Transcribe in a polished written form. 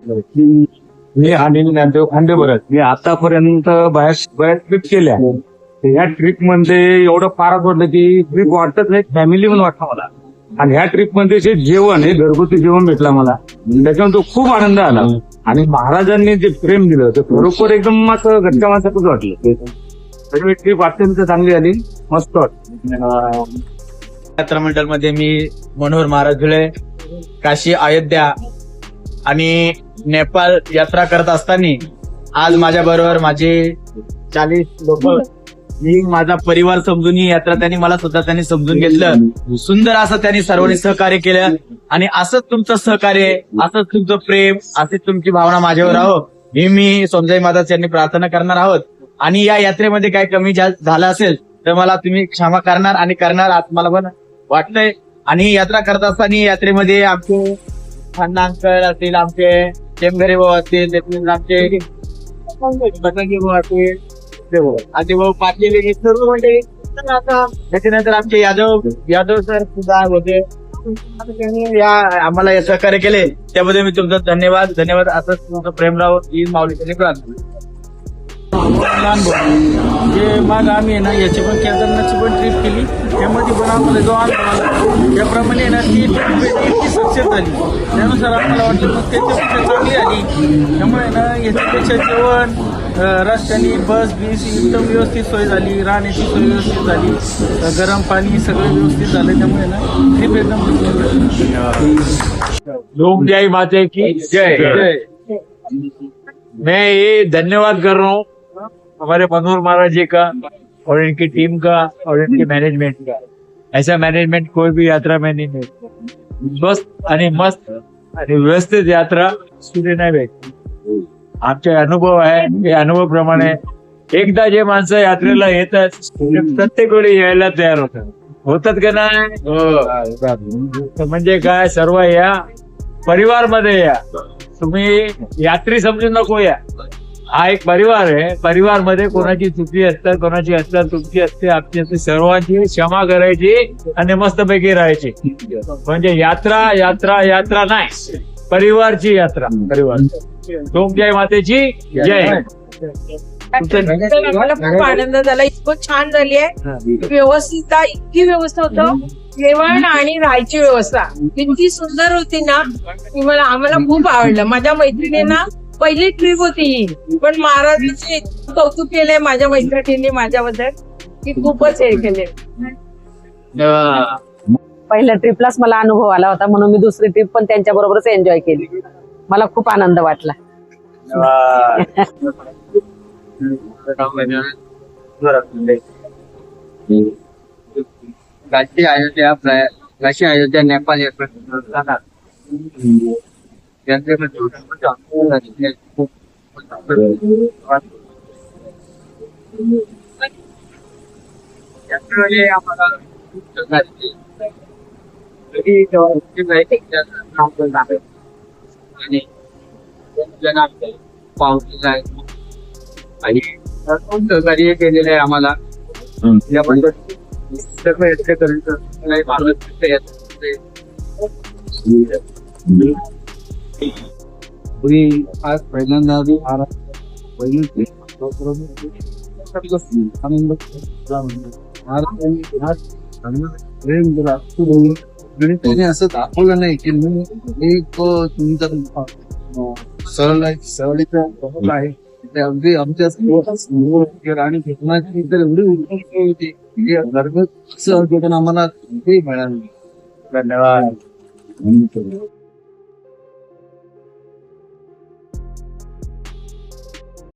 मी अनिल ज्ञानदेव खांडेबरच. मी आतापर्यंत बऱ्याच ट्रिप केल्या. तर ह्या ट्रिप मध्ये एवढं फारच वाटलं की ट्रिप वाटत नाही, फॅमिली म्हणून वाटतं मला. आणि ह्या ट्रिप मध्ये जे जेवण हे घरगुती जेवण भेटला मला, त्याच्यावर तो खूप आनंद आला. आणि महाराजांनी जे प्रेम दिलं ते बरोबर एकदम असं घरच्या माणसातच वाटलं. त्यामुळे ट्रिप अत्यंत चांगली आली, मस्त वाटलं. यात्रा मंडळ मध्ये मी मनोहर महाराज धुळे, काशी, अयोध्या आणि नेपाळ यात्रा करत असताना आज माझ्या बरोबर माझे 40 लोक, मी माझा परिवार समजून ही यात्रा त्यांनी मला सुद्धा त्यांनी समजून घेतलं. सुंदर असं त्यांनी सर्वांनी सहकार्य केलं. आणि असंच तुमचं सहकार्य, असंच तुमचं प्रेम, अशीच तुमची भावना माझ्यावर राहो ही मी सोनजाई महाराज यांनी प्रार्थना करणार आहोत. आणि या यात्रेमध्ये काही कमी झालं असेल तर मला तुम्ही क्षमा करणार आणि करणार आज मला पण वाटतंय. आणि यात्रा करत असताना यात्रेमध्ये आमचे खन्ना अंकल असतील, आमचे टेमघरे भाऊ असतील, आमचे बटंगी भाऊ असतील, आदिभाऊ पाटील, हे सर्व मंडळी. आता त्याच्यानंतर आमचे यादव सर सुद्धा होते. त्यांनी आम्हाला हे सहकार्य केले त्याबद्दल मी तुमचा धन्यवाद. असंच तुमचं प्रेम राहो ही माऊलीची प्रार्थना. लहान भाऊ जे मग आम्ही ना याची पण केदारनाथची पण ट्रिप केली, त्यामध्ये पण आम्हाला जो आला त्याप्रमाणे ना ती ट्रिप सक्सेस झाली. त्यानुसार आम्हाला वाटलं मग त्याच्यापेक्षा चांगली आली. त्यामुळे ना याच्यापेक्षा जेवण, रस्त्याने बस एकदम व्यवस्थित सोय झाली, राहण्याची सोय व्यवस्थित झाली, गरम पाणी सगळं व्यवस्थित झालं. त्यामुळे ना ट्रिप एकदम. लोक जय माते की जय. मैं ये धन्यवाद कर रहा हूँ हमारे मनोहर महाराज जी का और इनकी टीम का और इनके मैनेजमेंट का. ऐसा मैनेजमेंट कोई भी यात्रा में नहीं मिळत. स्वस्थ आणि मस्त आणि व्यवस्थित यात्रा सुरू नाही भेटत. आमचे अनुभव आहे, हे अनुभव प्रमाणे एकदा जे माणसं यात्रेला येतात प्रत्येक वेळी यायला तयार होतात का नाही. म्हणजे काय, सर्व या परिवार मध्ये या. तुम्ही यात्री समजू नको या. हा एक परिवार आहे. परिवार मध्ये कोणाची चुकी असतात, कोणाची असतात, तुमची असते, आपली असते. सर्वांची क्षमा करायची आणि मस्तपैकी राहायची. म्हणजे यात्रा यात्रा यात्रा नाही, परिवारची यात्रा. परिवार. जय मातेची जय. मला खूप आनंद झाला. इतकं छान झाली आहे व्यवस्थित, इतकी व्यवस्था होतं. जेवण आणि राहायची व्यवस्था इतकी सुंदर होती ना की आम्हाला खूप आवडलं. माझ्या मैत्रिणींना पहिली ट्रिप होती ही, पण महाराजांचे कौतुक केले माझ्या मैत्रिणींनी माझ्याबद्दल की खूपच हे केले. पहिल्या ट्रिपलाच मला अनुभव आला होता, म्हणून मी दुसरी ट्रिप पण त्यांच्या बरोबरच एन्जॉय केली. मला खूप आनंद वाटला. काशी, अयोध्या, नेपाळ यात्रा आम्हाला आणि सहकार्य केलेलं आहे आम्हाला. याबद्दल आज पहिल्यांदा त्याने असं दाखवलं नाही की मी तुमचा सरळ आहे. ते अगदी आमच्या आणि भेटण्याची तर एवढी उत्सुकता होती की घरगत असं आम्हाला मिळालं. धन्यवाद.